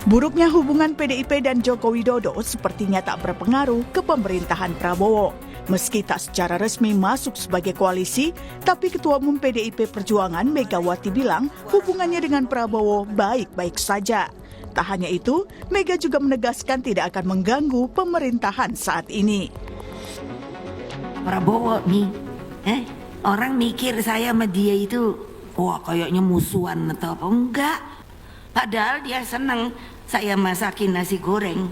Buruknya hubungan PDIP dan Joko Widodo sepertinya tak berpengaruh ke pemerintahan Prabowo. Meski tak secara resmi masuk sebagai koalisi, tapi Ketua Umum PDIP Perjuangan Megawati bilang hubungannya dengan Prabowo baik-baik saja. Tak hanya itu, Mega juga menegaskan tidak akan mengganggu pemerintahan saat ini. Prabowo nih, orang mikir saya sama dia itu, wah kayaknya musuhan atau apa, enggak. Padahal dia senang saya masakin nasi goreng.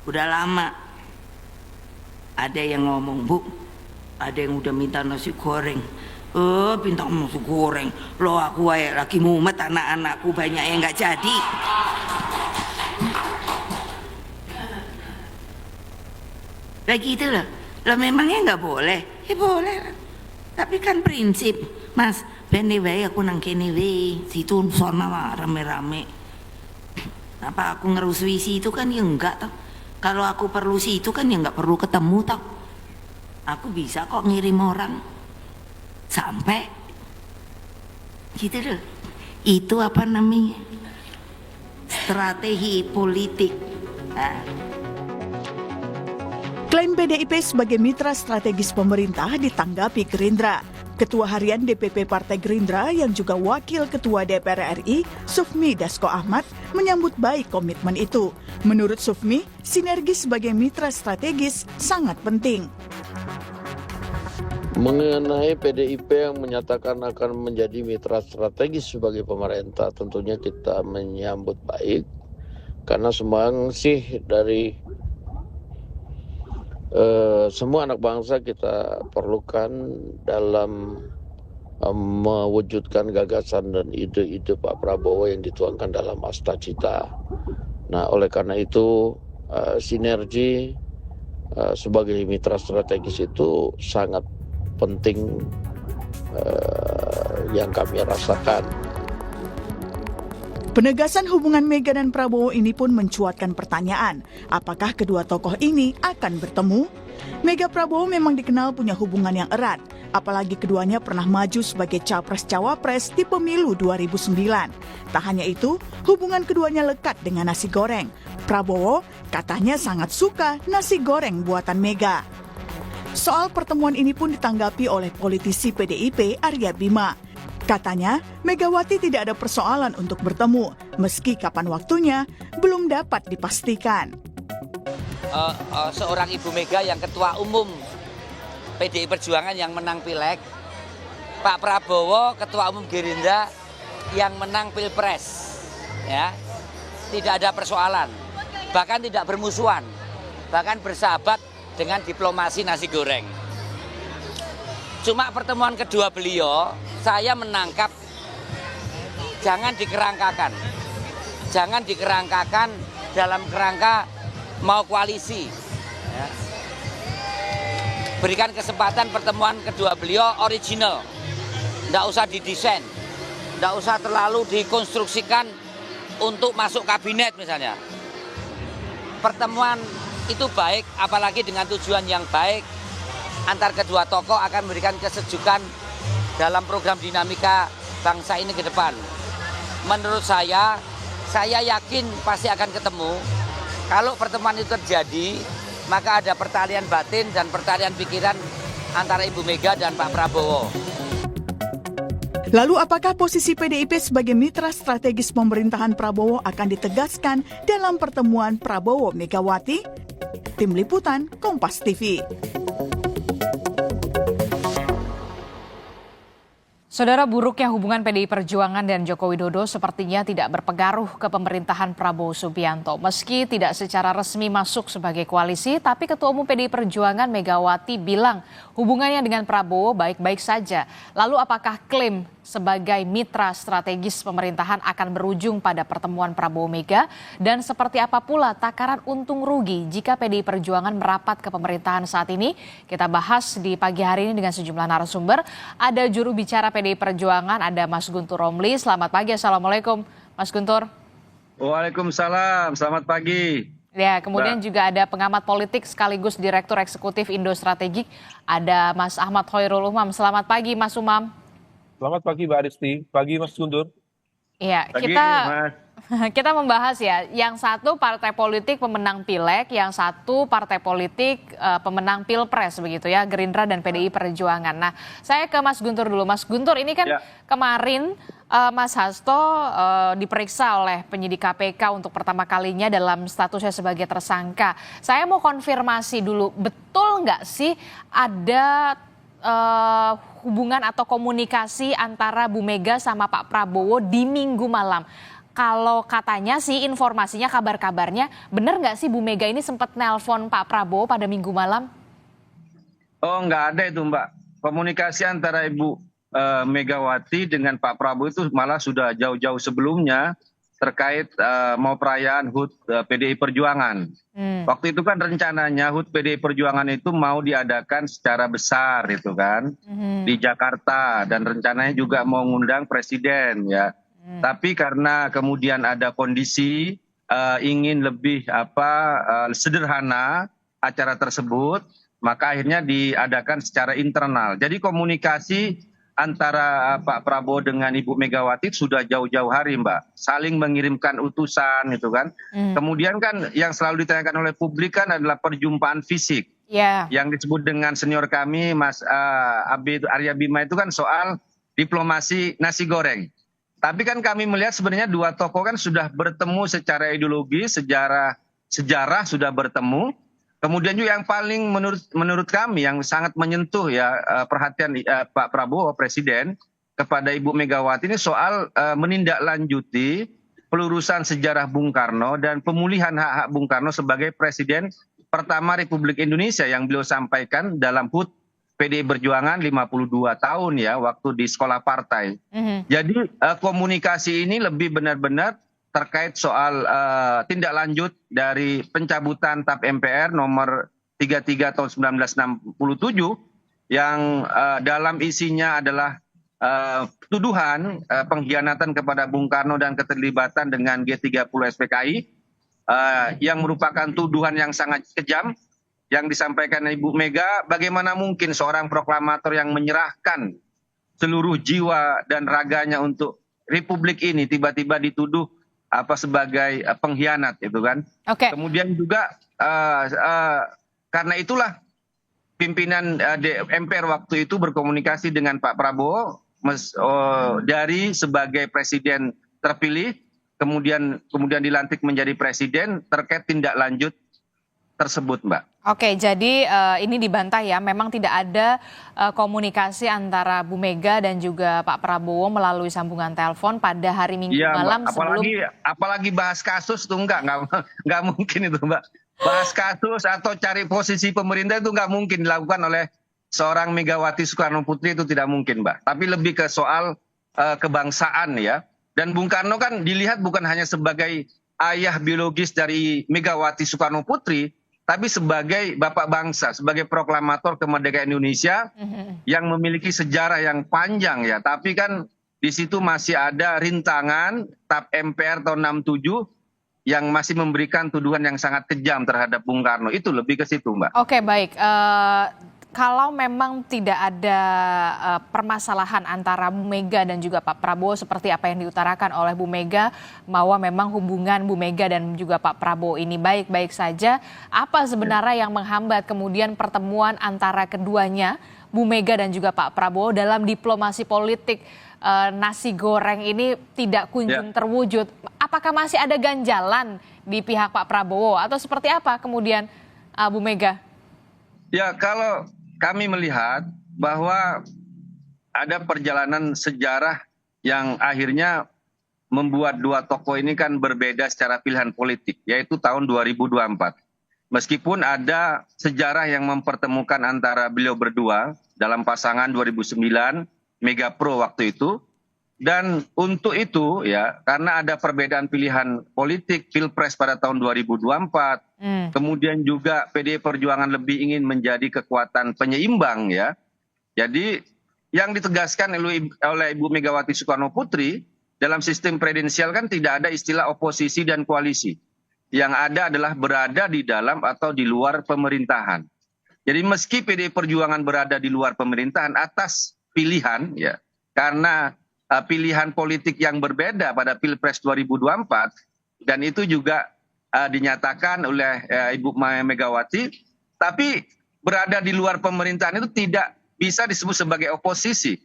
Udah lama ada yang ngomong, Bu, ada yang udah minta nasi goreng. Minta nasi goreng. Loh aku lagi mumet, anak-anakku banyak yang nggak jadi. Lagi itu loh memangnya nggak boleh? Ya boleh. Tapi kan prinsip, Mas. Bene wae aku nang kene wae, situ sono rame-rame. Apa aku ngerusui situ kan ya enggak toh. Kalau aku perlu situ kan ya enggak perlu ketemu toh. Aku bisa kok ngirim orang sampai gitu loh. Itu apa namanya? Strategi politik. Klaim PDIP sebagai mitra strategis pemerintah ditanggapi Gerindra. Ketua Harian DPP Partai Gerindra yang juga Wakil Ketua DPR RI, Sufmi Dasko Ahmad, menyambut baik komitmen itu. Menurut Sufmi, sinergi sebagai mitra strategis sangat penting. Mengenai PDIP yang menyatakan akan menjadi mitra strategis sebagai pemerintah, tentunya kita menyambut baik. Karena sumbangsih dari semua anak bangsa kita perlukan dalam mewujudkan gagasan dan ide-ide Pak Prabowo yang dituangkan dalam Asta Cita. Nah, oleh karena itu sinergi sebagai mitra strategis itu sangat penting yang kami rasakan. Penegasan hubungan Mega dan Prabowo ini pun mencuatkan pertanyaan, apakah kedua tokoh ini akan bertemu? Mega Prabowo memang dikenal punya hubungan yang erat, apalagi keduanya pernah maju sebagai capres-cawapres di pemilu 2009. Tak hanya itu, hubungan keduanya lekat dengan nasi goreng. Prabowo katanya sangat suka nasi goreng buatan Mega. Soal pertemuan ini pun ditanggapi oleh politisi PDIP Arya Bima. Katanya, Megawati tidak ada persoalan untuk bertemu, meski kapan waktunya belum dapat dipastikan. Seorang Ibu Mega yang Ketua Umum PDI Perjuangan yang menang Pileg, Pak Prabowo Ketua Umum Gerindra yang menang Pilpres, ya, tidak ada persoalan, bahkan tidak bermusuhan, bahkan bersahabat dengan diplomasi nasi goreng. Cuma pertemuan kedua beliau, saya menangkap jangan dikerangkakan dalam kerangka mau koalisi. Ya. Berikan kesempatan pertemuan kedua beliau original, tidak usah didesain, tidak usah terlalu dikonstruksikan untuk masuk kabinet misalnya. Pertemuan itu baik, apalagi dengan tujuan yang baik. Antar kedua tokoh akan memberikan kesejukan dalam program dinamika bangsa ini ke depan. Menurut saya yakin pasti akan ketemu. Kalau pertemuan itu terjadi, maka ada pertalian batin dan pertalian pikiran antara Ibu Mega dan Pak Prabowo. Lalu apakah posisi PDIP sebagai mitra strategis pemerintahan Prabowo akan ditegaskan dalam pertemuan Prabowo-Megawati? Tim Liputan Kompas TV. Saudara, buruknya hubungan PDI Perjuangan dan Joko Widodo sepertinya tidak berpengaruh ke pemerintahan Prabowo Subianto. Meski tidak secara resmi masuk sebagai koalisi, tapi Ketua Umum PDI Perjuangan Megawati bilang hubungannya dengan Prabowo baik-baik saja. Lalu apakah klaim sebagai mitra strategis pemerintahan akan berujung pada pertemuan Prabowo Mega? Dan seperti apa pula takaran untung rugi jika PDI Perjuangan merapat ke pemerintahan saat ini? Kita bahas di pagi hari ini dengan sejumlah narasumber. Ada juru bicara PDI Perjuangan, ada Mas Guntur Romli. Selamat pagi, Assalamualaikum Mas Guntur. Waalaikumsalam, selamat pagi. Ya, kemudian juga ada pengamat politik sekaligus Direktur Eksekutif Indo Strategik, ada Mas Ahmad Hoirul Umam. Selamat pagi Mas Umam. Selamat pagi Mbak Aristi, pagi Mas Guntur. Iya, Pagi, kita Mas. kita membahas ya, yang satu partai politik pemenang Pileg, yang satu partai politik pemenang Pilpres begitu ya, Gerindra dan PDI Perjuangan. Nah, saya ke Mas Guntur dulu. Mas Guntur, ini kan Ya. kemarin Mas Hasto diperiksa oleh penyidik KPK untuk pertama kalinya dalam statusnya sebagai tersangka. Saya mau konfirmasi dulu, betul nggak sih ada hubungan atau komunikasi antara Bu Mega sama Pak Prabowo di Minggu malam? Kalau katanya sih informasinya, kabar-kabarnya, benar nggak sih Bu Mega ini sempat nelpon Pak Prabowo pada Minggu malam? Oh, nggak ada itu, Mbak. Komunikasi antara Ibu Megawati dengan Pak Prabowo itu malah sudah jauh-jauh sebelumnya terkait mau perayaan HUT PDI Perjuangan. Waktu itu kan rencananya HUT PDI Perjuangan itu mau diadakan secara besar itu kan di Jakarta, dan rencananya juga mau ngundang presiden ya. Tapi karena kemudian ada kondisi ingin lebih sederhana acara tersebut, maka akhirnya diadakan secara internal. Jadi komunikasi antara Pak Prabowo dengan Ibu Megawati sudah jauh-jauh hari, Mbak. Saling mengirimkan utusan itu kan. Kemudian kan yang selalu ditanyakan oleh publik kan adalah perjumpaan fisik. Ya. Yang disebut dengan senior kami, Mas Arya Bima, itu kan soal diplomasi nasi goreng. Tapi kan kami melihat sebenarnya dua tokoh kan sudah bertemu secara ideologi, sejarah sudah bertemu. Kemudian juga yang paling menurut kami yang sangat menyentuh ya perhatian Pak Prabowo Presiden kepada Ibu Megawati ini soal menindaklanjuti pelurusan sejarah Bung Karno dan pemulihan hak-hak Bung Karno sebagai Presiden pertama Republik Indonesia yang beliau sampaikan dalam HUT PDI Perjuangan 52 tahun ya waktu di sekolah partai. Jadi komunikasi ini lebih benar-benar terkait soal tindak lanjut dari pencabutan TAP MPR nomor 33 tahun 1967 yang dalam isinya adalah tuduhan pengkhianatan kepada Bung Karno dan keterlibatan dengan G30 SPKI yang merupakan tuduhan yang sangat kejam yang disampaikan Ibu Mega. Bagaimana mungkin seorang proklamator yang menyerahkan seluruh jiwa dan raganya untuk Republik ini tiba-tiba dituduh sebagai pengkhianat itu kan. Oke. Kemudian juga karena itulah pimpinan MPR waktu itu berkomunikasi dengan Pak Prabowo dari sebagai presiden terpilih kemudian dilantik menjadi presiden terkait tindak lanjut tersebut, Mbak. Oke, jadi ini dibantah ya, memang tidak ada komunikasi antara Bu Mega dan juga Pak Prabowo melalui sambungan telepon pada hari Minggu malam sebelum. Apalagi bahas kasus tuh nggak mungkin itu, Mbak. Bahas kasus atau cari posisi pemerintah itu nggak mungkin dilakukan oleh seorang Megawati Soekarno Putri, itu tidak mungkin, Mbak. Tapi lebih ke soal kebangsaan ya. Dan Bung Karno kan dilihat bukan hanya sebagai ayah biologis dari Megawati Soekarno Putri, tapi sebagai bapak bangsa, sebagai proklamator kemerdekaan Indonesia yang memiliki sejarah yang panjang ya. Tapi kan di situ masih ada rintangan TAP MPR tahun 67 yang masih memberikan tuduhan yang sangat kejam terhadap Bung Karno. Itu lebih ke situ, Mbak. Oke, baik. Kalau memang tidak ada permasalahan antara Bu Mega dan juga Pak Prabowo seperti apa yang diutarakan oleh Bu Mega, bahwa memang hubungan Bu Mega dan juga Pak Prabowo ini baik-baik saja, apa sebenarnya yang menghambat kemudian pertemuan antara keduanya, Bu Mega dan juga Pak Prabowo, dalam diplomasi politik nasi goreng ini tidak kunjung terwujud? Apakah masih ada ganjalan di pihak Pak Prabowo atau seperti apa kemudian Bu Mega? Ya, kalau kami melihat bahwa ada perjalanan sejarah yang akhirnya membuat dua tokoh ini kan berbeda secara pilihan politik, yaitu tahun 2024. Meskipun ada sejarah yang mempertemukan antara beliau berdua dalam pasangan 2009, Mega Pro waktu itu, dan untuk itu ya karena ada perbedaan pilihan politik Pilpres pada tahun 2024, kemudian juga PDI Perjuangan lebih ingin menjadi kekuatan penyeimbang ya. Jadi yang ditegaskan oleh Ibu Megawati Soekarno Putri dalam sistem presidensial kan tidak ada istilah oposisi dan koalisi. Yang ada adalah berada di dalam atau di luar pemerintahan. Jadi meski PDI Perjuangan berada di luar pemerintahan atas pilihan ya, karena pilihan politik yang berbeda pada Pilpres 2024 dan itu juga dinyatakan oleh Ibu Megawati, tapi berada di luar pemerintahan itu tidak bisa disebut sebagai oposisi.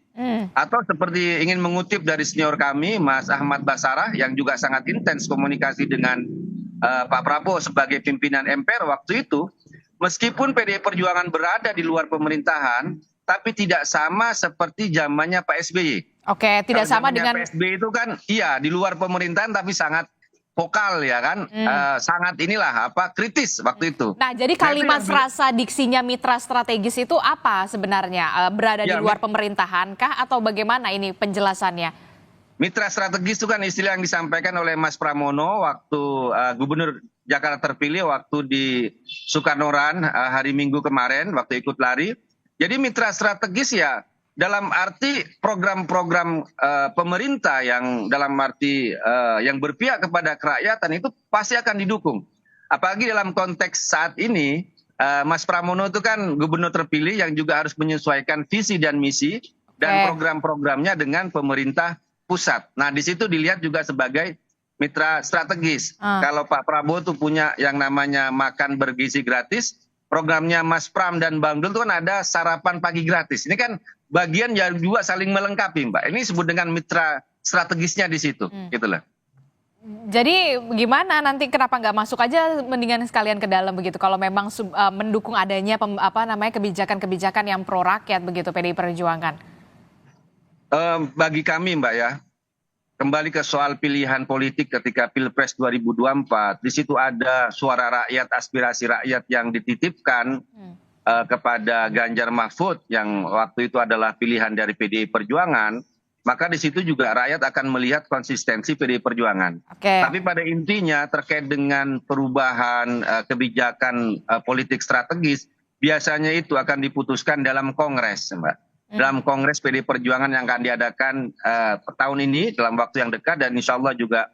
Atau seperti ingin mengutip dari senior kami, Mas Ahmad Basarah, yang juga sangat intens komunikasi dengan Pak Prabowo sebagai pimpinan MPR waktu itu, meskipun PDI Perjuangan berada di luar pemerintahan, tapi tidak sama seperti zamannya Pak SBY. Oke, tidak Kalau sama zamannya dengan Pak SBY itu kan, iya di luar pemerintahan tapi sangat vokal ya kan, sangat kritis waktu itu. Nah, jadi Nah, itu kalimat yang frasa diksinya mitra strategis itu apa sebenarnya? Berada di Ya, luar pemerintahan kah atau bagaimana ini penjelasannya? mitra strategis itu kan istilah yang disampaikan oleh Mas Pramono waktu Gubernur Jakarta terpilih waktu di Sukarnoran hari Minggu kemarin waktu ikut lari. Jadi mitra strategis ya dalam arti program-program pemerintah yang dalam arti yang berpihak kepada kerakyatan itu pasti akan didukung. Apalagi dalam konteks saat ini Mas Pramono itu kan gubernur terpilih yang juga harus menyesuaikan visi dan misi dan program-programnya dengan pemerintah pusat. Nah, di situ dilihat juga sebagai mitra strategis. Kalau Pak Prabowo tuh punya yang namanya makan bergizi gratis, programnya Mas Pram dan Bang Dul itu kan ada sarapan pagi gratis. Ini kan bagian yang juga saling melengkapi, Mbak. Ini disebut dengan mitra strategisnya di situ, gitulah. Jadi gimana nanti kenapa nggak masuk aja mendingan sekalian ke dalam begitu kalau memang mendukung adanya kebijakan-kebijakan yang pro rakyat begitu PDI Perjuangan? Bagi kami Mbak ya, kembali ke soal pilihan politik ketika Pilpres 2024, di situ ada suara rakyat, aspirasi rakyat yang dititipkan kepada Ganjar Mahfud yang waktu itu adalah pilihan dari PDI Perjuangan, maka di situ juga rakyat akan melihat konsistensi PDI Perjuangan. Tapi pada intinya terkait dengan perubahan kebijakan politik strategis, biasanya itu akan diputuskan dalam Kongres, Mbak. Dalam Kongres PDI Perjuangan yang akan diadakan tahun ini dalam waktu yang dekat dan insya Allah juga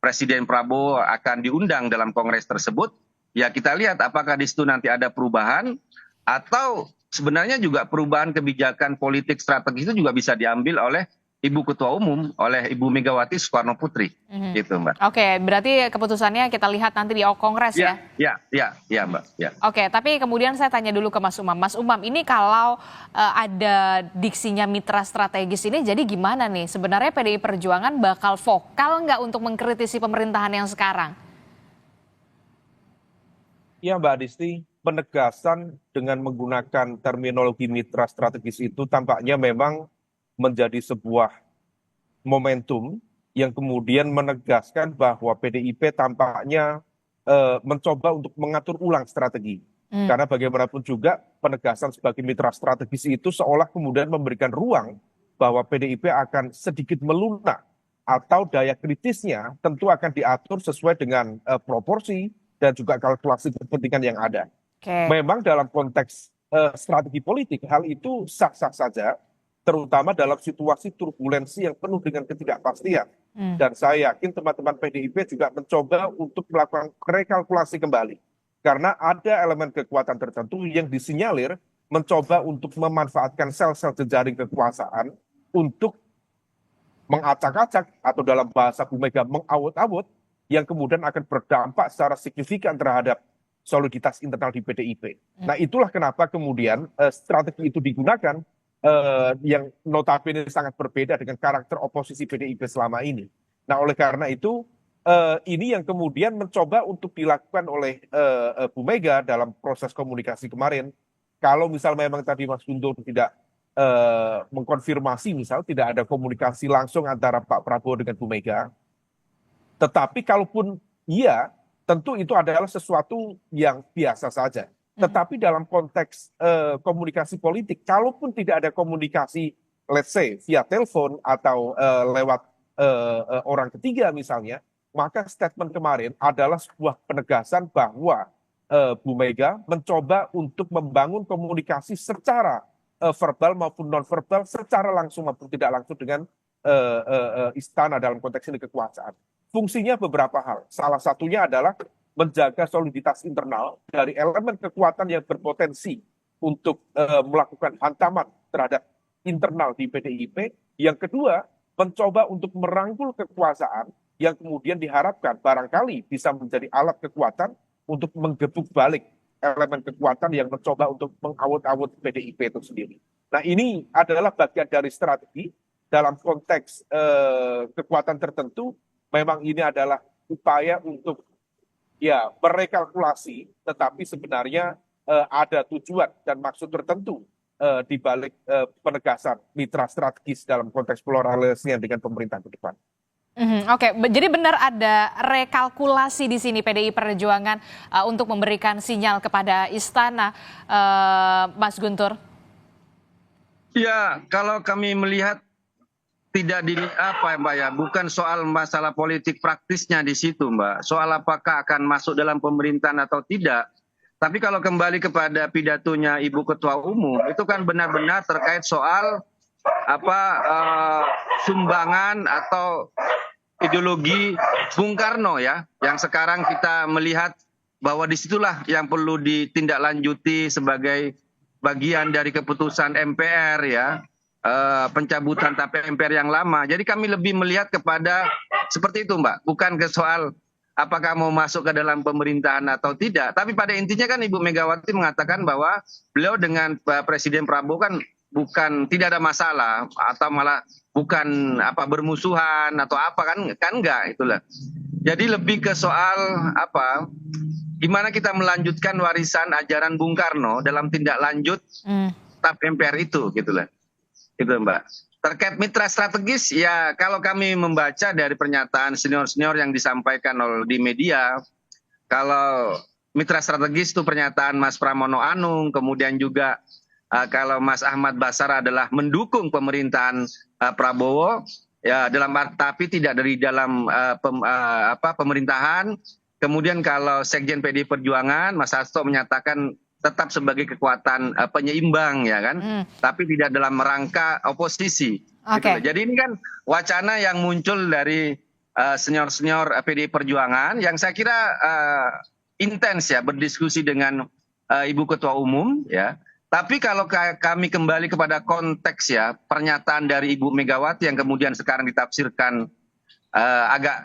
Presiden Prabowo akan diundang dalam Kongres tersebut. Ya kita lihat apakah di situ nanti ada perubahan atau sebenarnya juga perubahan kebijakan politik strategis itu juga bisa diambil oleh Ibu Ketua Umum, oleh Ibu Megawati Soekarno Putri, gitu Mbak. Oke, berarti keputusannya kita lihat nanti di Kongres ya? Ya Mbak. Ya. Oke, tapi kemudian saya tanya dulu ke Mas Umam. Mas Umam, ini kalau ada diksinya mitra strategis ini, jadi gimana nih? Sebenarnya PDI Perjuangan bakal vokal nggak untuk mengkritisi pemerintahan yang sekarang? Ya Mbak Adisti, penegasan dengan menggunakan terminologi mitra strategis itu tampaknya memang menjadi sebuah momentum yang kemudian menegaskan bahwa PDIP tampaknya mencoba untuk mengatur ulang strategi. Karena bagaimanapun juga penegasan sebagai mitra strategis itu seolah kemudian memberikan ruang bahwa PDIP akan sedikit melunak atau daya kritisnya tentu akan diatur sesuai dengan proporsi dan juga kalkulasi kepentingan yang ada. Memang dalam konteks strategi politik hal itu sah-sah saja, terutama dalam situasi turbulensi yang penuh dengan ketidakpastian. Dan saya yakin teman-teman PDIP juga mencoba untuk melakukan rekalkulasi kembali. Karena ada elemen kekuatan tertentu yang disinyalir mencoba untuk memanfaatkan sel-sel jejaring kekuasaan untuk mengacak-acak atau dalam bahasa Bu Mega mengawut-awut yang kemudian akan berdampak secara signifikan terhadap soliditas internal di PDIP. Nah itulah kenapa kemudian strategi itu digunakan yang notabene sangat berbeda dengan karakter oposisi PDIP selama ini. Nah oleh karena itu ini yang kemudian mencoba untuk dilakukan oleh Bu Mega dalam proses komunikasi kemarin. Kalau misal memang tadi Mas Guntur tidak mengkonfirmasi misal tidak ada komunikasi langsung antara Pak Prabowo dengan Bu Mega, tetapi kalaupun iya tentu itu adalah sesuatu yang biasa saja. Tetapi dalam konteks komunikasi politik, kalaupun tidak ada komunikasi, let's say, via telepon atau lewat orang ketiga misalnya, maka statement kemarin adalah sebuah penegasan bahwa Bu Mega mencoba untuk membangun komunikasi secara verbal maupun non-verbal, secara langsung maupun tidak langsung dengan istana dalam konteks ini kekuasaan. Fungsinya beberapa hal. Salah satunya adalah menjaga soliditas internal dari elemen kekuatan yang berpotensi untuk melakukan hantaman terhadap internal di PDIP. Yang kedua mencoba untuk merangkul kekuasaan yang kemudian diharapkan barangkali bisa menjadi alat kekuatan untuk menggebuk balik elemen kekuatan yang mencoba untuk mengawut-awut PDIP itu sendiri. Nah, ini adalah bagian dari strategi dalam konteks kekuatan tertentu. Memang ini adalah upaya untuk ya merekalkulasi, tetapi sebenarnya ada tujuan dan maksud tertentu di balik penegasan mitra strategis dalam konteks pluralisme dengan pemerintah ke depan. Oke, jadi benar ada rekalkulasi di sini PDI Perjuangan untuk memberikan sinyal kepada istana, Mas Guntur. Ya, kalau kami melihat tidak Mbak ya, bukan soal masalah politik praktisnya di situ, Mbak. Soal apakah akan masuk dalam pemerintahan atau tidak. Tapi kalau kembali kepada pidatonya Ibu Ketua Umum, itu kan benar-benar terkait soal sumbangan atau ideologi Bung Karno ya, yang sekarang kita melihat bahwa disitulah yang perlu ditindaklanjuti sebagai bagian dari keputusan MPR ya, pencabutan TAP MPR yang lama. Jadi kami lebih melihat kepada seperti itu, Mbak, bukan ke soal apakah mau masuk ke dalam pemerintahan atau tidak. Tapi pada intinya kan Ibu Megawati mengatakan bahwa beliau dengan Presiden Prabowo kan tidak ada masalah atau malah bukan bermusuhan atau kan enggak itulah. Jadi lebih ke soal gimana kita melanjutkan warisan ajaran Bung Karno dalam tindak lanjut TAP MPR itu gitulah. Itu, Mbak. Terkait mitra strategis ya, kalau kami membaca dari pernyataan senior-senior yang disampaikan di media, kalau mitra strategis itu pernyataan Mas Pramono Anung, kemudian juga kalau Mas Ahmad Basara adalah mendukung pemerintahan Prabowo ya, tapi tidak dari dalam pemerintahan. Kemudian kalau Sekjen PDI Perjuangan Mas Hasto menyatakan tetap sebagai kekuatan penyeimbang ya kan, tapi tidak dalam rangka oposisi. Okay. Gitu. Jadi ini kan wacana yang muncul dari senior-senior PDI Perjuangan yang saya kira intens ya berdiskusi dengan Ibu Ketua Umum ya. Tapi kalau kami kembali kepada konteks ya, pernyataan dari Ibu Megawati yang kemudian sekarang ditafsirkan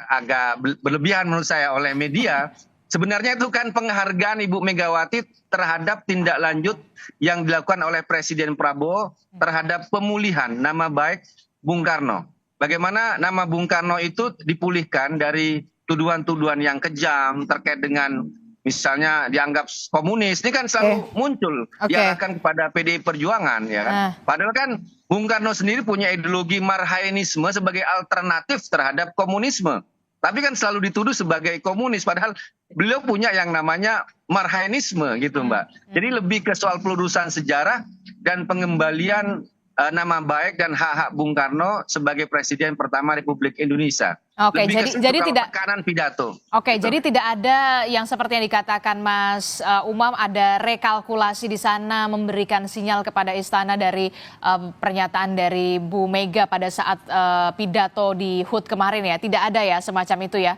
agak berlebihan menurut saya oleh media, sebenarnya itu kan penghargaan Ibu Megawati terhadap tindak lanjut yang dilakukan oleh Presiden Prabowo terhadap pemulihan nama baik Bung Karno. Bagaimana nama Bung Karno itu dipulihkan dari tuduhan-tuduhan yang kejam terkait dengan misalnya dianggap komunis, ini kan selalu muncul diarahkan kepada PDI Perjuangan ya kan. Padahal kan Bung Karno sendiri punya ideologi marhainisme sebagai alternatif terhadap komunisme. Tapi kan selalu dituduh sebagai komunis, padahal beliau punya yang namanya marhainisme gitu, Mbak. Jadi lebih ke soal pelurusan sejarah dan pengembalian nama baik dan hak-hak Bung Karno sebagai Presiden pertama Republik Indonesia. Oke, jadi tidak tekanan pidato. Oke, jadi tidak ada yang seperti yang dikatakan Mas Umam, ada rekalkulasi di sana memberikan sinyal kepada istana dari pernyataan dari Bu Mega pada saat pidato di HUT kemarin ya. Tidak ada ya semacam itu ya.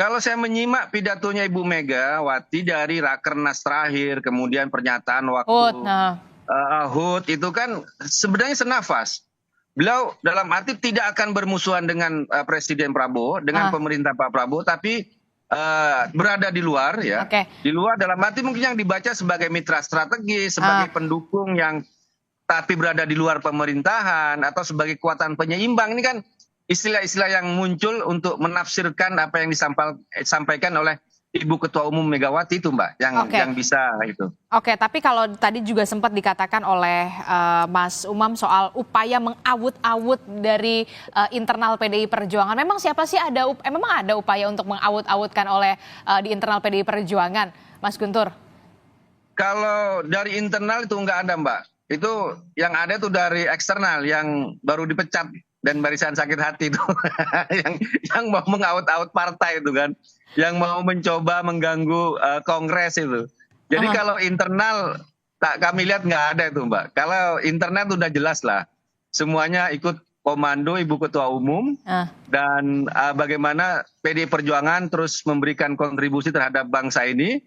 Kalau saya menyimak pidatonya Ibu Megawati dari Rakernas terakhir, kemudian pernyataan waktu HUT itu kan sebenarnya senafas. Beliau dalam arti tidak akan bermusuhan dengan Presiden Prabowo, dengan pemerintah Pak Prabowo, tapi berada di luar ya. Di luar dalam arti mungkin yang dibaca sebagai mitra strategis, sebagai pendukung yang tapi berada di luar pemerintahan atau sebagai kekuatan penyeimbang. Ini kan istilah-istilah yang muncul untuk menafsirkan apa yang disampaikan oleh Ibu Ketua Umum Megawati itu, Mbak, yang bisa itu. Oke, tapi kalau tadi juga sempat dikatakan oleh Mas Umam soal upaya mengawut-awut dari internal PDI Perjuangan. Memang siapa sih memang ada upaya untuk mengawut-awutkan oleh di internal PDI Perjuangan, Mas Guntur? Kalau dari internal itu nggak ada, Mbak. Itu yang ada itu dari eksternal yang baru dipecat dan barisan sakit hati itu yang mau mengawut-awut partai itu kan, yang mau mencoba mengganggu kongres itu. Jadi kalau internal kami lihat nggak ada itu, Mbak. Kalau internal udah jelas lah, semuanya ikut komando Ibu Ketua Umum dan bagaimana PDI Perjuangan terus memberikan kontribusi terhadap bangsa ini.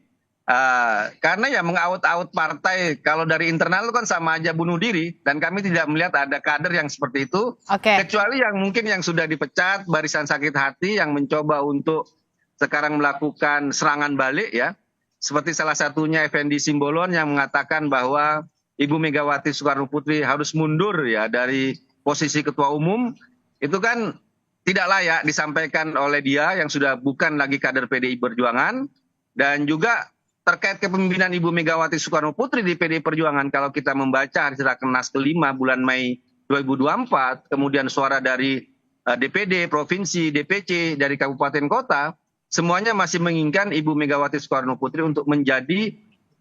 Karena ya mengaut-aut partai kalau dari internal itu kan sama aja bunuh diri, dan kami tidak melihat ada kader yang seperti itu, Oke. kecuali yang mungkin yang sudah dipecat, barisan sakit hati yang mencoba untuk sekarang melakukan serangan balik ya. Seperti salah satunya Effendi Simbolon yang mengatakan bahwa Ibu Megawati Soekarno Putri harus mundur ya dari posisi ketua umum. Itu kan tidak layak disampaikan oleh dia yang sudah bukan lagi kader PDI Perjuangan. Dan juga terkait kepemimpinan Ibu Megawati Soekarno Putri di PDI Perjuangan, kalau kita membaca hasil Rakernas kelima bulan Mei 2024, kemudian suara dari DPD, provinsi, DPC, dari kabupaten kota, semuanya masih menginginkan Ibu Megawati Soekarno Putri untuk menjadi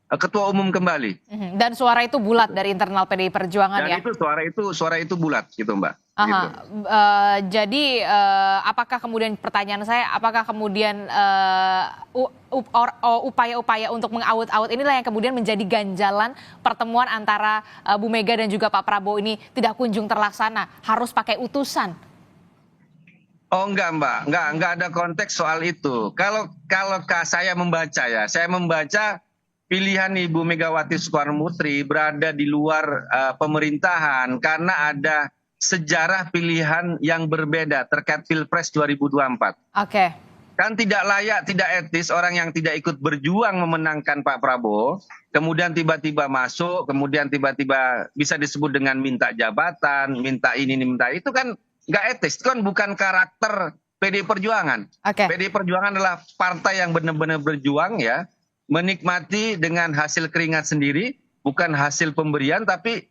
ketua umum kembali. Dan suara itu bulat dari internal PDI Perjuangan Dan ya? itu suara itu bulat gitu Mbak. Aha. Gitu. Jadi apakah kemudian pertanyaan saya, apakah kemudian upaya-upaya untuk mengaut-aut inilah yang kemudian menjadi ganjalan pertemuan antara Bu Mega dan juga Pak Prabowo ini tidak kunjung terlaksana, harus pakai utusan? Oh enggak Mbak, enggak ada konteks soal itu. Kalau saya membaca pilihan Ibu Megawati Soekarno Putri berada di luar pemerintahan karena ada sejarah pilihan yang berbeda terkait Pilpres 2024. Oke. Kan tidak layak, tidak etis orang yang tidak ikut berjuang memenangkan Pak Prabowo, kemudian tiba-tiba masuk, kemudian tiba-tiba bisa disebut dengan minta jabatan, minta ini, minta itu, kan nggak etis. Itu kan bukan karakter PDI Perjuangan. Oke. PDI Perjuangan adalah partai yang benar-benar berjuang ya, menikmati dengan hasil keringat sendiri, bukan hasil pemberian, tapi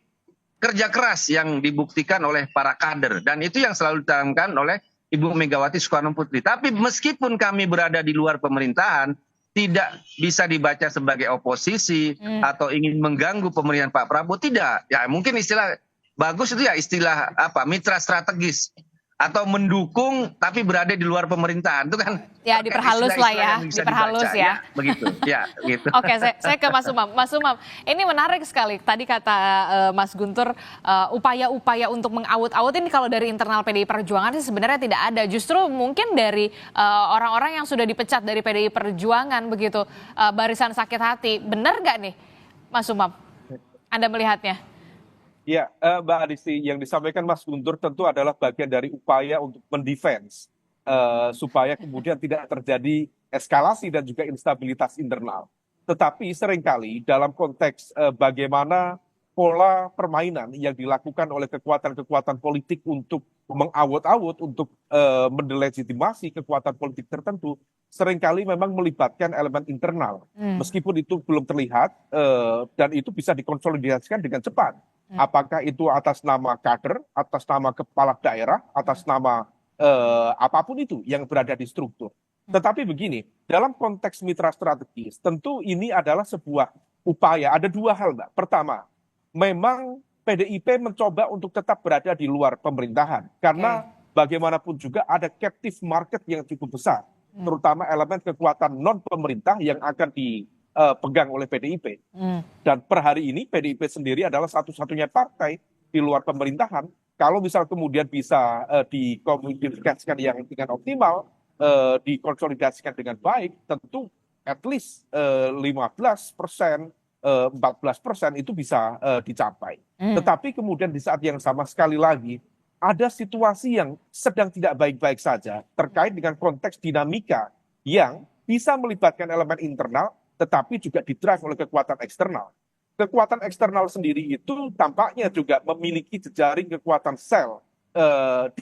kerja keras yang dibuktikan oleh para kader. Dan itu yang selalu ditanamkan oleh Ibu Megawati Soekarno Putri. Tapi meskipun kami berada di luar pemerintahan, tidak bisa dibaca sebagai oposisi atau ingin mengganggu pemerintahan Pak Prabowo, tidak. Ya mungkin istilah bagus itu ya istilah mitra strategis atau mendukung tapi berada di luar pemerintahan. Itu kan Ya diperhalus lah ya, yang bisa diperhalus dibaca, ya. Begitu. Ya, gitu. Oke, saya ke Mas Umam. Mas Umam, ini menarik sekali. Tadi kata Mas Guntur, upaya-upaya untuk mengaut-aut ini kalau dari internal PDI Perjuangan sih sebenarnya tidak ada. Justru mungkin dari orang-orang yang sudah dipecat dari PDI Perjuangan begitu, barisan sakit hati. Benar nggak nih, Mas Umam? Anda melihatnya? Ya, Mbak Adisti, yang disampaikan Mas Guntur tentu adalah bagian dari upaya untuk mendefense supaya kemudian tidak terjadi eskalasi dan juga instabilitas internal. Tetapi seringkali dalam konteks bagaimana pola permainan yang dilakukan oleh kekuatan-kekuatan politik untuk mengawut-awut, untuk mendelegitimasi kekuatan politik tertentu, seringkali memang melibatkan elemen internal. Meskipun itu belum terlihat dan itu bisa dikonsolidasikan dengan cepat. Apakah itu atas nama kader, atas nama kepala daerah, atas nama apapun itu yang berada di struktur. Tetapi begini, dalam konteks mitra strategis, tentu ini adalah sebuah upaya. Ada dua hal, Mbak. Pertama, memang PDIP mencoba untuk tetap berada di luar pemerintahan. Karena bagaimanapun juga ada captive market yang cukup besar. Terutama elemen kekuatan non-pemerintah yang akan dipegang oleh PDIP. Dan per hari ini PDIP sendiri adalah satu-satunya partai di luar pemerintahan. Kalau misal kemudian bisa dikomunikasikan yang dengan optimal, dikonsolidasikan dengan baik, tentu at least 15%, 14% itu bisa dicapai. Tetapi kemudian di saat yang sama sekali lagi, ada situasi yang sedang tidak baik-baik saja terkait dengan konteks dinamika yang bisa melibatkan elemen internal, tetapi juga didrive oleh kekuatan eksternal. Kekuatan eksternal sendiri itu tampaknya juga memiliki jejaring kekuatan sel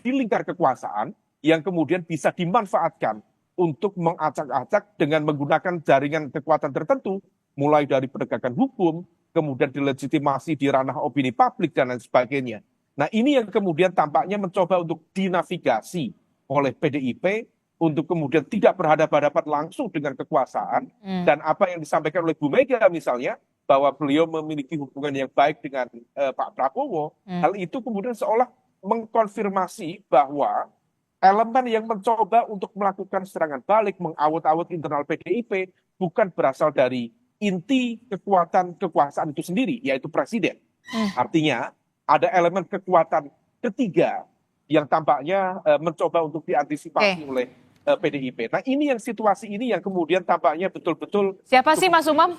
di lingkar kekuasaan yang kemudian bisa dimanfaatkan untuk mengacak-acak dengan menggunakan jaringan kekuatan tertentu, mulai dari penegakan hukum, kemudian dilegitimasi di ranah opini publik dan lain sebagainya. Nah ini yang kemudian tampaknya mencoba untuk dinavigasi oleh PDIP untuk kemudian tidak berhadapan-hadapan langsung dengan kekuasaan. Dan apa yang disampaikan oleh Bu Mega misalnya, bahwa beliau memiliki hubungan yang baik dengan Pak Prabowo, hal itu kemudian seolah mengkonfirmasi bahwa elemen yang mencoba untuk melakukan serangan balik, mengawut-awut internal PDIP, bukan berasal dari inti kekuatan kekuasaan itu sendiri, yaitu presiden. Artinya ada elemen kekuatan ketiga yang tampaknya mencoba untuk diantisipasi oleh PDIP. Nah ini yang situasi ini yang kemudian tampaknya betul-betul Siapa sih Mas Umam?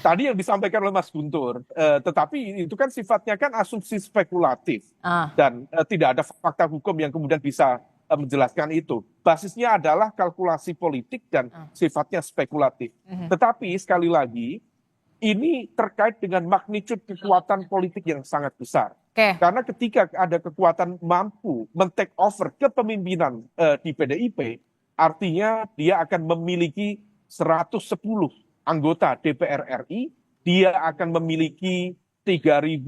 tadi yang disampaikan oleh Mas Guntur, tetapi itu kan sifatnya kan asumsi spekulatif Ah, dan tidak ada fakta hukum yang kemudian bisa menjelaskan itu. Basisnya adalah kalkulasi politik dan sifatnya spekulatif. Tetapi sekali lagi ini terkait dengan magnitude kekuatan politik yang sangat besar. oke. Karena ketika ada kekuatan mampu men-take over kepemimpinan di PDIP, artinya dia akan memiliki 110 anggota DPR RI, dia akan memiliki 3.000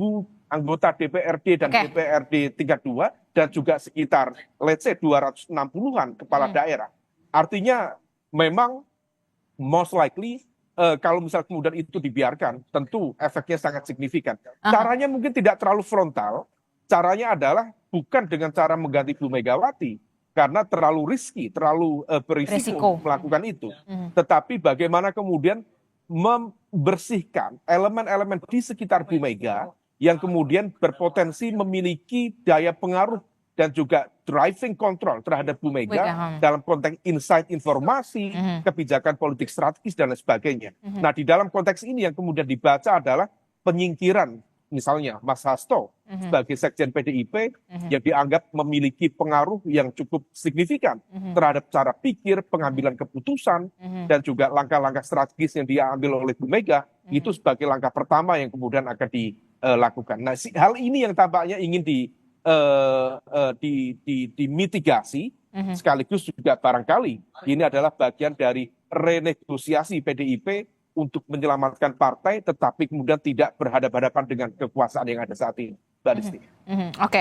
anggota DPRD dan Oke. DPRD tingkat 2, dan juga sekitar let's say 260-an kepala daerah. Artinya memang most likely kalau misal kemudian itu dibiarkan, tentu efeknya sangat signifikan. Caranya mungkin tidak terlalu frontal, caranya adalah bukan dengan cara mengganti Bu Megawati, karena terlalu risky, terlalu berisiko Risiko. melakukan itu. Tetapi bagaimana kemudian membersihkan elemen-elemen di sekitar Bu Mega yang kemudian berpotensi memiliki daya pengaruh dan juga driving control terhadap Bu Mega dalam konteks insight informasi, kebijakan politik strategis dan lain sebagainya. Nah, di dalam konteks ini yang kemudian dibaca adalah penyingkiran misalnya Mas Hasto sebagai sekjen PDIP yang dianggap memiliki pengaruh yang cukup signifikan terhadap cara pikir, pengambilan keputusan, dan juga langkah-langkah strategis yang diambil oleh Bu Mega, itu sebagai langkah pertama yang kemudian akan dilakukan. Nah, hal ini yang tampaknya ingin dimitigasi, sekaligus juga barangkali ini adalah bagian dari renegosiasi PDIP untuk menyelamatkan partai, tetapi kemudian tidak berhadapan-hadapan dengan kekuasaan yang ada saat ini, Mbak Disti. Oke,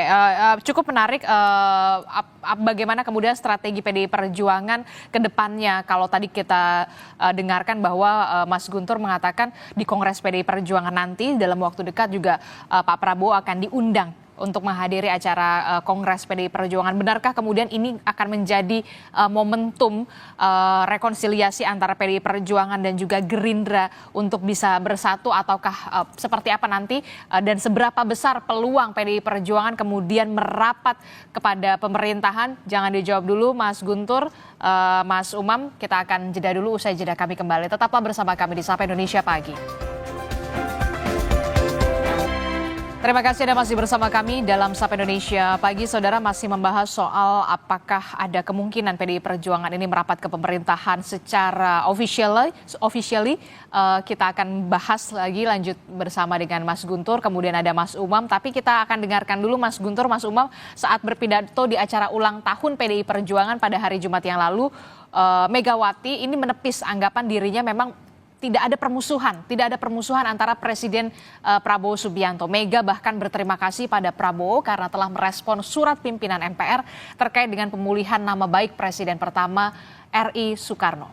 cukup menarik bagaimana kemudian strategi PDI Perjuangan ke depannya. Kalau tadi kita dengarkan bahwa Mas Guntur mengatakan di Kongres PDI Perjuangan nanti dalam waktu dekat juga Pak Prabowo akan diundang untuk menghadiri acara Kongres PDI Perjuangan. Benarkah kemudian ini akan menjadi momentum rekonsiliasi antara PDI Perjuangan dan juga Gerindra untuk bisa bersatu, ataukah seperti apa nanti dan seberapa besar peluang PDI Perjuangan kemudian merapat kepada pemerintahan? Jangan dijawab dulu Mas Guntur, Mas Umam, kita akan jeda dulu, usai jeda kami kembali. Tetaplah bersama kami di Sapa Indonesia Pagi. Terima kasih Anda masih bersama kami dalam Sapa Indonesia Pagi. Saudara, masih membahas soal apakah ada kemungkinan PDI Perjuangan ini merapat ke pemerintahan secara officially. Kita akan bahas lagi lanjut bersama dengan Mas Guntur, kemudian ada Mas Umam. Tapi kita akan dengarkan dulu Mas Guntur, Mas Umam saat berpidato di acara ulang tahun PDI Perjuangan pada hari Jumat yang lalu. Megawati ini menepis anggapan dirinya memang tidak ada permusuhan antara Presiden Prabowo Subianto. Mega bahkan berterima kasih pada Prabowo karena telah merespon surat pimpinan MPR terkait dengan pemulihan nama baik Presiden pertama RI Soekarno.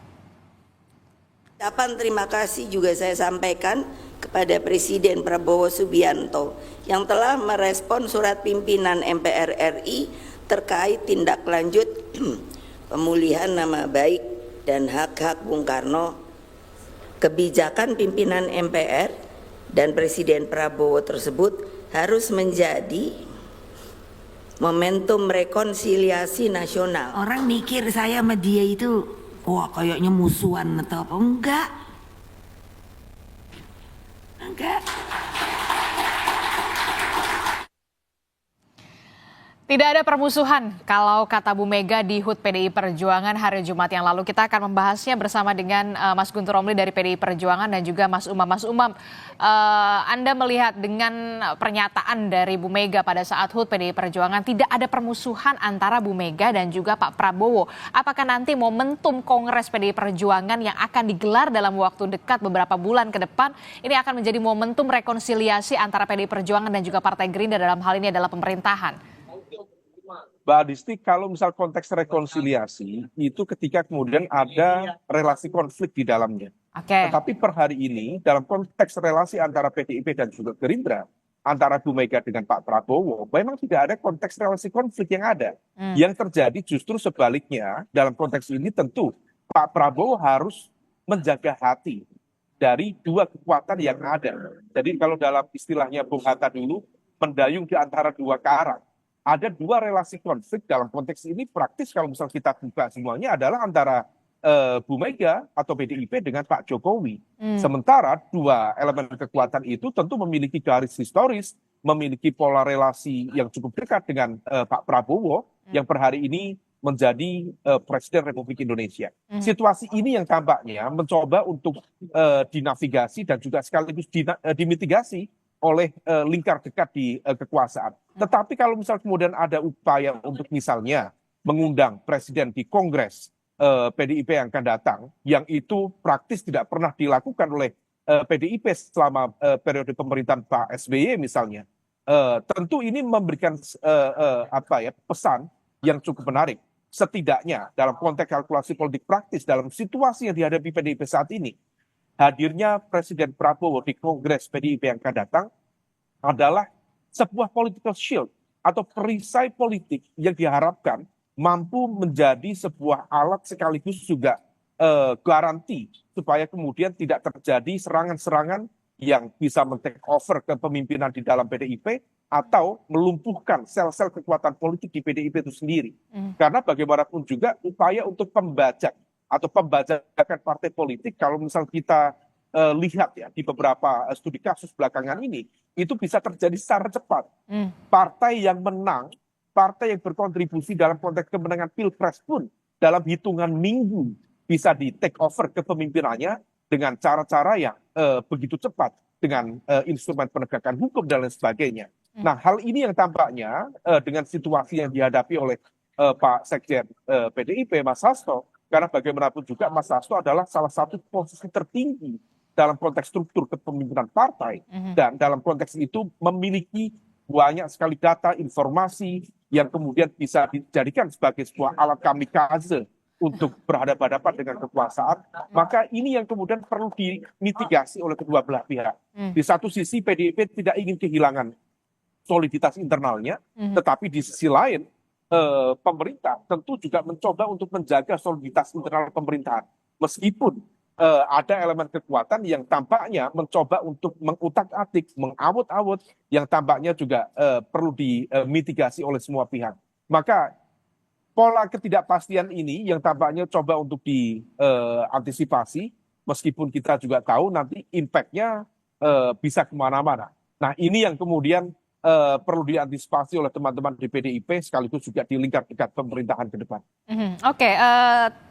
Ucapan terima kasih juga saya sampaikan kepada Presiden Prabowo Subianto yang telah merespon surat pimpinan MPR RI terkait tindak lanjut pemulihan nama baik dan hak-hak Bung Karno. Kebijakan pimpinan MPR dan Presiden Prabowo tersebut harus menjadi momentum rekonsiliasi nasional. Orang mikir saya sama dia itu, wah kayaknya musuhan atau apa? Enggak. Tidak ada permusuhan kalau kata Bu Mega di HUT PDI Perjuangan hari Jumat yang lalu. Kita akan membahasnya bersama dengan Mas Guntur Romli dari PDI Perjuangan dan juga Mas Umam. Mas Umam, Anda melihat dengan pernyataan dari Bu Mega pada saat HUT PDI Perjuangan tidak ada permusuhan antara Bu Mega dan juga Pak Prabowo. Apakah nanti momentum Kongres PDI Perjuangan yang akan digelar dalam waktu dekat beberapa bulan ke depan ini akan menjadi momentum rekonsiliasi antara PDI Perjuangan dan juga Partai Gerindra, dalam hal ini adalah pemerintahan? Mbak Adisti, kalau misal konteks rekonsiliasi itu ketika kemudian ada relasi konflik di dalamnya. Tetapi per hari ini dalam konteks relasi antara PDIP dan juga Gerindra, antara Bu Mega dengan Pak Prabowo, memang tidak ada konteks relasi konflik yang ada. Yang terjadi justru sebaliknya, dalam konteks ini tentu Pak Prabowo harus menjaga hati dari dua kekuatan yang ada. Jadi kalau dalam istilahnya Bung Hatta dulu, mendayung di antara dua karang. ada dua relasi konflik dalam konteks ini praktis kalau misal kita buka semuanya adalah antara Bu Mega atau PDIP dengan Pak Jokowi. Sementara dua elemen kekuatan itu tentu memiliki garis historis, memiliki pola relasi yang cukup dekat dengan Pak Prabowo yang per hari ini menjadi Presiden Republik Indonesia. Situasi ini yang tampaknya mencoba untuk dinavigasi dan juga sekaligus dimitigasi oleh lingkar dekat di kekuasaan. Tetapi kalau misal kemudian ada upaya untuk misalnya mengundang presiden di Kongres PDIP yang akan datang, yang itu praktis tidak pernah dilakukan oleh PDIP selama periode pemerintahan Pak SBY misalnya, tentu ini memberikan pesan yang cukup menarik. Setidaknya dalam konteks kalkulasi politik praktis dalam situasi yang dihadapi PDIP saat ini, hadirnya Presiden Prabowo di Kongres PDIP yang akan datang adalah sebuah political shield atau perisai politik yang diharapkan mampu menjadi sebuah alat sekaligus juga garansi supaya kemudian tidak terjadi serangan-serangan yang bisa men-take over kepemimpinan di dalam PDIP atau melumpuhkan sel-sel kekuatan politik di PDIP itu sendiri. Karena bagaimanapun juga upaya untuk pembajak atau pembajakan partai politik, kalau misal kita lihat ya di beberapa studi kasus belakangan ini, itu bisa terjadi secara cepat. Partai yang menang, partai yang berkontribusi dalam konteks kemenangan Pilpres pun dalam hitungan minggu bisa di take over kepemimpinannya dengan cara-cara yang begitu cepat, dengan instrumen penegakan hukum dan lain sebagainya. Nah, hal ini yang tampaknya dengan situasi yang dihadapi oleh Pak Sekjen PDIP, Mas Hasto, karena bagaimanapun juga Mas Hasto adalah salah satu posisi tertinggi dalam konteks struktur kepemimpinan partai, dan dalam konteks itu memiliki banyak sekali data, informasi yang kemudian bisa dijadikan sebagai sebuah alat kamikaze untuk berhadapan-hadapan dengan kekuasaan, maka ini yang kemudian perlu dimitigasi oleh kedua belah pihak. Di satu sisi PDIP tidak ingin kehilangan soliditas internalnya, tetapi di sisi lain pemerintah tentu juga mencoba untuk menjaga soliditas internal pemerintahan. Meskipun ada elemen kekuatan yang tampaknya mencoba untuk mengutak-atik, mengawut-awut, yang tampaknya juga perlu dimitigasi oleh semua pihak. Maka pola ketidakpastian ini yang tampaknya coba untuk diantisipasi, meskipun kita juga tahu nanti impact-nya bisa kemana-mana. Nah, ini yang kemudian perlu diantisipasi oleh teman-teman di PDIP sekaligus juga di lingkar dekat pemerintahan ke depan. Oke,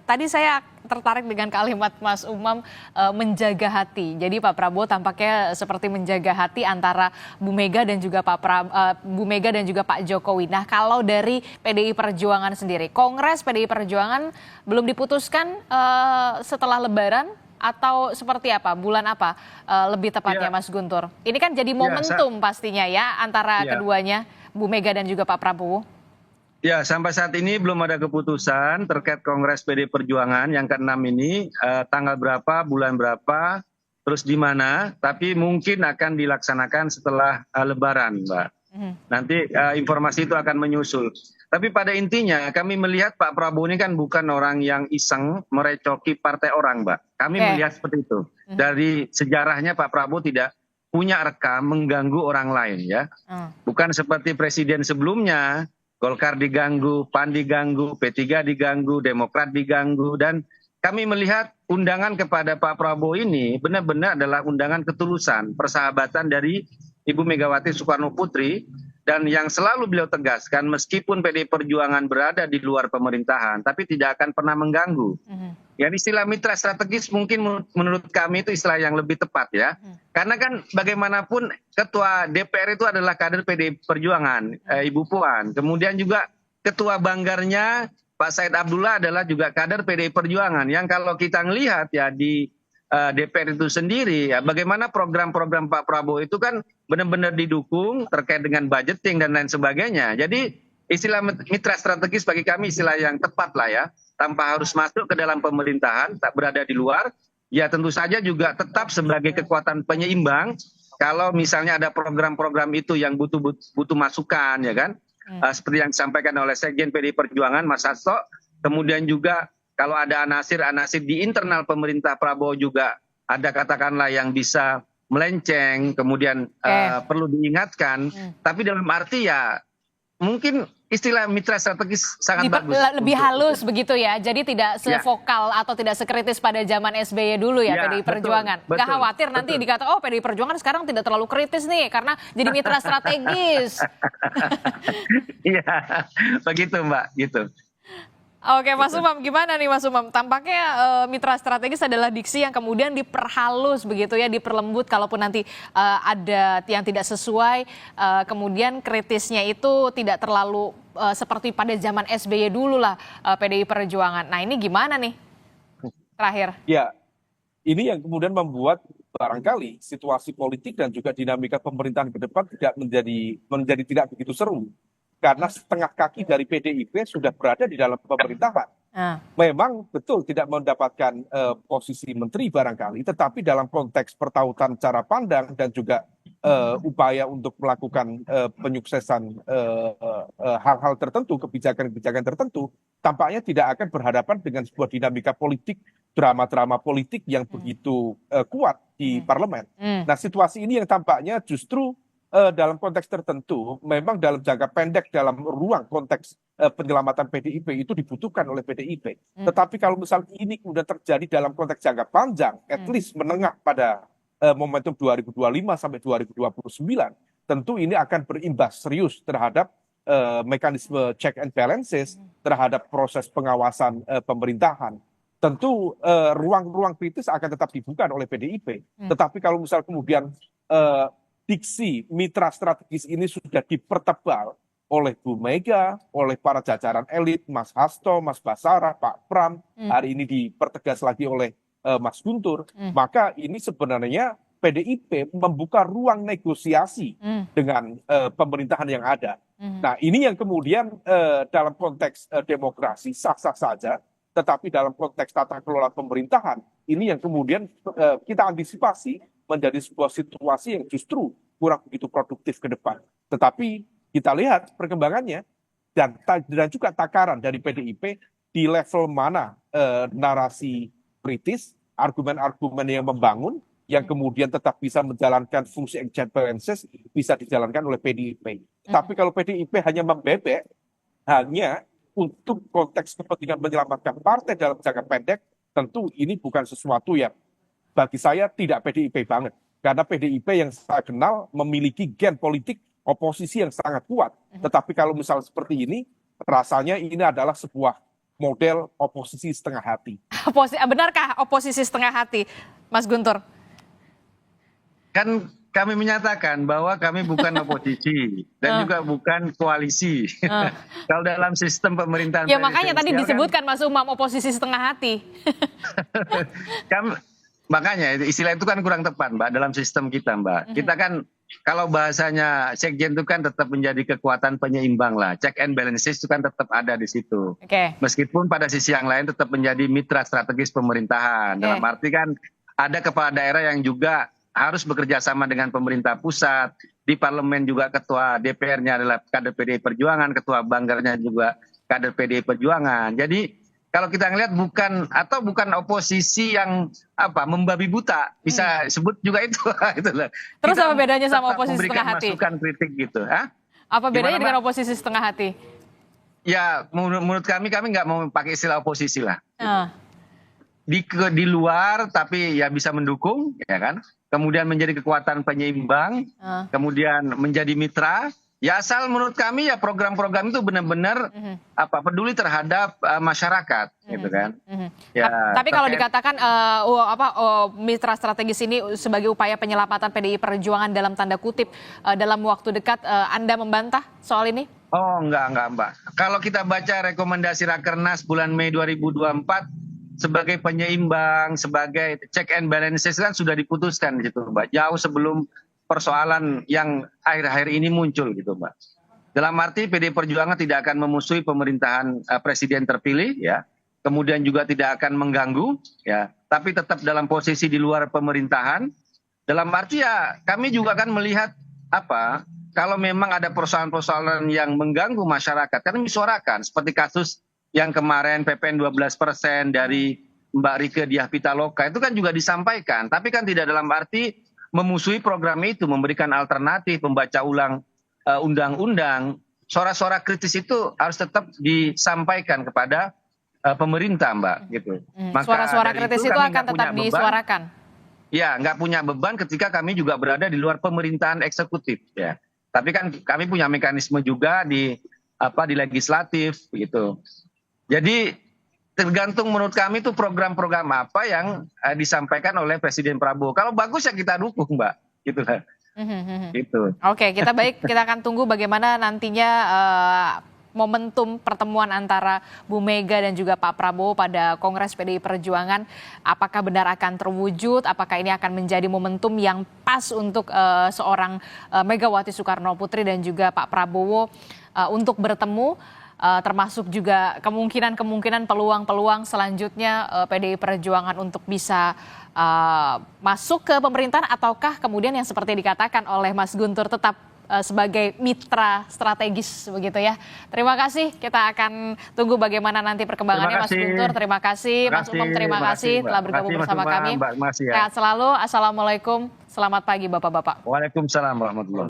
tadi saya tertarik dengan kalimat Mas Umam, menjaga hati. Jadi Pak Prabowo tampaknya seperti menjaga hati antara Bu Mega dan juga Pak Jokowi. Nah, kalau dari PDI Perjuangan sendiri, Kongres PDI Perjuangan belum diputuskan setelah Lebaran atau seperti apa? Bulan apa lebih tepatnya, Mas Guntur? Ini kan jadi momentum pastinya ya antara keduanya, Bu Mega dan juga Pak Prabowo. Ya, sampai saat ini belum ada keputusan terkait Kongres PD Perjuangan yang ke-6 ini, tanggal berapa, bulan berapa, terus di mana, tapi mungkin akan dilaksanakan setelah Lebaran, Mbak. Nanti informasi itu akan menyusul. Tapi pada intinya kami melihat Pak Prabowo ini kan bukan orang yang iseng merecoki partai orang, Mbak. Kami melihat seperti itu. Dari sejarahnya Pak Prabowo tidak punya rekam mengganggu orang lain ya. Bukan seperti presiden sebelumnya, Golkar diganggu, PAN diganggu, P3 diganggu, Demokrat diganggu, dan kami melihat undangan kepada Pak Prabowo ini benar-benar adalah undangan ketulusan, persahabatan dari Ibu Megawati Soekarno Putri, dan yang selalu beliau tegaskan meskipun PDI Perjuangan berada di luar pemerintahan tapi tidak akan pernah mengganggu. Ya, istilah mitra strategis mungkin menurut kami itu istilah yang lebih tepat ya. Karena kan bagaimanapun ketua DPR itu adalah kader PDI Perjuangan, Ibu Puan. Kemudian juga ketua banggarnya Pak Said Abdullah adalah juga kader PDI Perjuangan. Yang kalau kita melihat ya di DPR itu sendiri, ya, bagaimana program-program Pak Prabowo itu kan benar-benar didukung terkait dengan budgeting dan lain sebagainya. Jadi istilah mitra strategis bagi kami istilah yang tepat lah ya, tanpa harus masuk ke dalam pemerintahan, tak berada di luar, ya tentu saja juga tetap sebagai kekuatan penyeimbang. Kalau misalnya ada program-program itu yang butuh masukan, ya kan, seperti yang disampaikan oleh Sekjen PDI Perjuangan Mas Hasto, kemudian juga kalau ada anasir-anasir di internal pemerintah Prabowo juga ada katakanlah yang bisa melenceng, kemudian perlu diingatkan. Tapi dalam arti ya mungkin istilah mitra strategis sangat bagus. Lebih untuk halus itu. begitu ya. Jadi tidak Ya. sevokal atau tidak sekritis pada zaman SBY dulu ya, Ya, PDI betul, Perjuangan. Nggak betul, khawatir nanti betul. dikata, oh PDI Perjuangan sekarang tidak terlalu kritis nih karena jadi mitra strategis. Iya, begitu Mbak, gitu. Oke Mas Umam, gimana nih Mas Umam? Tampaknya mitra strategis adalah diksi yang kemudian diperhalus begitu ya, diperlembut kalaupun nanti ada yang tidak sesuai, kemudian kritisnya itu tidak terlalu seperti pada zaman SBY dulu lah PDI Perjuangan. Nah ini gimana nih terakhir? Ya, ini yang kemudian membuat barangkali situasi politik dan juga dinamika pemerintahan ke depan tidak menjadi tidak begitu seru. Karena setengah kaki dari PDIP sudah berada di dalam pemerintahan. Memang betul tidak mendapatkan posisi menteri barangkali, tetapi dalam konteks pertautan cara pandang dan juga upaya untuk melakukan penyuksesan hal-hal tertentu, kebijakan-kebijakan tertentu, tampaknya tidak akan berhadapan dengan sebuah dinamika politik, drama-drama politik yang begitu kuat di parlemen. Nah, situasi ini yang tampaknya justru dalam konteks tertentu, memang dalam jangka pendek dalam ruang konteks penyelamatan PDIP itu dibutuhkan oleh PDIP. Tetapi kalau misalnya ini kemudian terjadi dalam konteks jangka panjang, at least menengah pada momentum 2025 sampai 2029, tentu ini akan berimbas serius terhadap mekanisme check and balances, terhadap proses pengawasan pemerintahan. Tentu ruang-ruang kritis akan tetap dibuka oleh PDIP. Tetapi kalau misal kemudian diksi mitra strategis ini sudah dipertebal oleh Bu Mega, oleh para jajaran elit, Mas Hasto, Mas Basara, Pak Pram, hari ini dipertegas lagi oleh Mas Guntur, maka ini sebenarnya PDIP membuka ruang negosiasi dengan pemerintahan yang ada. Nah, ini yang kemudian dalam konteks demokrasi sah-sah saja, tetapi dalam konteks tata kelola pemerintahan, ini yang kemudian kita antisipasi menjadi sebuah situasi yang justru kurang begitu produktif ke depan. Tetapi kita lihat perkembangannya dan juga takaran dari PDIP di level mana narasi kritis, argumen-argumen yang membangun, yang kemudian tetap bisa menjalankan fungsi check and balances bisa dijalankan oleh PDIP. Tapi kalau PDIP hanya membebek, hanya untuk konteks kepentingan menyelamatkan partai dalam jangka pendek, tentu ini bukan sesuatu yang bagi saya tidak PDIP banget. Karena PDIP yang saya kenal memiliki gen politik oposisi yang sangat kuat. Tetapi kalau misal seperti ini, rasanya ini adalah sebuah model oposisi setengah hati. Benarkah oposisi setengah hati, Mas Guntur? Kan kami menyatakan bahwa kami bukan oposisi dan juga bukan koalisi. Kalau dalam sistem pemerintahan Ya makanya tadi presidensial disebutkan Mas Umam oposisi setengah hati. Makanya istilah itu kan kurang tepat Mbak dalam sistem kita Mbak. Kita kan kalau bahasanya sekjen itu kan tetap menjadi kekuatan penyeimbang lah. Check and balances itu kan tetap ada di situ. Meskipun pada sisi yang lain tetap menjadi mitra strategis pemerintahan. Dalam arti kan ada kepala daerah yang juga harus bekerja sama dengan pemerintah pusat. Di parlemen juga ketua DPR-nya adalah kader PDI Perjuangan, ketua Banggarnya juga kader PDI Perjuangan. Jadi kalau kita ngelihat bukan oposisi yang membabi buta, bisa sebut juga itu. Terus apa bedanya sama oposisi setengah hati? Masukan kritik gitu. Apa bedanya dengan oposisi setengah hati? Ya menurut kami nggak mau pakai istilah oposisi lah. Di luar tapi ya bisa mendukung, ya kan? Kemudian menjadi kekuatan penyeimbang, kemudian menjadi mitra. Ya asal menurut kami ya program-program itu benar-benar peduli terhadap masyarakat, gitu kan. Ya, tapi kalau dikatakan mitra strategis ini sebagai upaya penyelamatan PDI Perjuangan dalam tanda kutip dalam waktu dekat, Anda membantah soal ini? Oh enggak Mbak. Kalau kita baca rekomendasi Rakernas bulan Mei 2024 sebagai penyeimbang, sebagai check and balances kan sudah diputuskan gitu Mbak. Jauh sebelum persoalan yang akhir-akhir ini muncul gitu Mbak. Dalam arti PDI Perjuangan tidak akan memusuhi pemerintahan presiden terpilih ya. Kemudian juga tidak akan mengganggu ya, tapi tetap dalam posisi di luar pemerintahan. Dalam arti ya kami juga akan melihat kalau memang ada persoalan-persoalan yang mengganggu masyarakat kan disuarakan seperti kasus yang kemarin PPN 12% dari Mbak Rieke Diah Pitaloka itu kan juga disampaikan, tapi kan tidak dalam arti memusuhi program itu, memberikan alternatif, membaca ulang undang-undang. suara-suara kritis itu harus tetap disampaikan kepada pemerintah, Mbak, gitu. Maka Suara-suara dari kritis itu kami akan nggak tetap punya beban. disuarakan. Ya, nggak punya beban ketika kami juga berada di luar pemerintahan eksekutif, ya. Tapi kan kami punya mekanisme juga di legislatif, gitu. Jadi tergantung menurut kami itu program-program apa yang disampaikan oleh Presiden Prabowo. Kalau bagus ya kita dukung, Mbak, gitu lah. Gitu. Oke, kita akan tunggu bagaimana nantinya momentum pertemuan antara Bu Mega dan juga Pak Prabowo pada Kongres PDI Perjuangan. Apakah benar akan terwujud? Apakah ini akan menjadi momentum yang pas untuk seorang Megawati Soekarno Putri dan juga Pak Prabowo untuk bertemu? Termasuk juga kemungkinan peluang-peluang selanjutnya PDI Perjuangan untuk bisa masuk ke pemerintahan, ataukah kemudian yang seperti dikatakan oleh Mas Guntur tetap sebagai mitra strategis begitu ya. Terima kasih, kita akan tunggu bagaimana nanti perkembangannya. Mas Guntur, terima kasih. Mas Umam, terima kasih telah bergabung bersama kami. Sehat selalu. Assalamualaikum, selamat pagi Bapak-Bapak. Waalaikumsalam warahmatullahi wabarakatuh.